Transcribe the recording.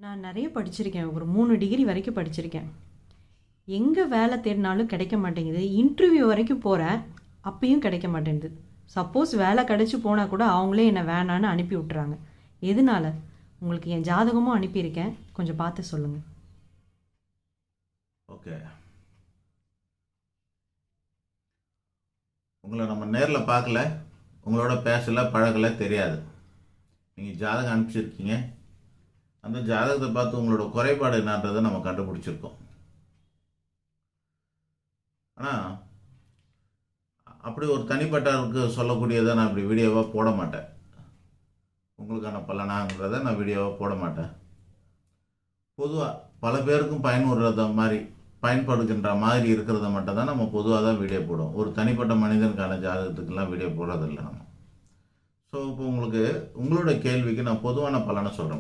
நான் நெறைய படிச்சிருக்கேன். ஒரு 3 டிகிரி வரைக்கும் படிச்சிருக்கேன். எங்க வேலை தேடினாலும் கிடைக்க மாட்டேங்குது. இன்டர்வியூ வரைக்கும் போறேன். அப்பயும் கிடைக்க மாட்டேன்து. சப்போஸ் வேலை கிடைச்சு போனா கூட அவங்களே என்ன வேணான்னு அனுப்பி விட்டுறாங்க. எதனால? உங்களுக்கு என் ஜாதகமும் அனுப்பியிருக்கேன். கொஞ்சம் பார்த்து சொல்லுங்க. ஓகே. உங்களை நம்ம நேரில் பார்க்கல, உங்களோட பேசல, பழகல, தெரியாது. நீங்கள் ஜாதகம் அனுப்பிச்சிருக்கீங்க. அந்த ஜாதகத்தை பார்த்து உங்களோட குறைபாடு என்னன்றதை நம்ம கண்டுபிடிச்சிருக்கோம். ஆனால் அப்படி ஒரு தனிப்பட்டவருக்கு சொல்லக்கூடியதை நான் இப்படி வீடியோவாக போட மாட்டேன். உங்களுக்கான பலனாங்கிறத நான் வீடியோவாக போட மாட்டேன். பொதுவாக பல பேருக்கும் பயன்படுகின்ற மாதிரி இருக்கிறத மட்டும் தான் நம்ம பொதுவாக தான் வீடியோ போடுவோம். ஒரு தனிப்பட்ட மனிதனுக்கான ஜாதகத்துக்கெல்லாம் வீடியோ போடுறதில்லை நம்ம. ஸோ இப்போ உங்களோட கேள்விக்கு நான் பொதுவான பலனை சொல்கிறேன்.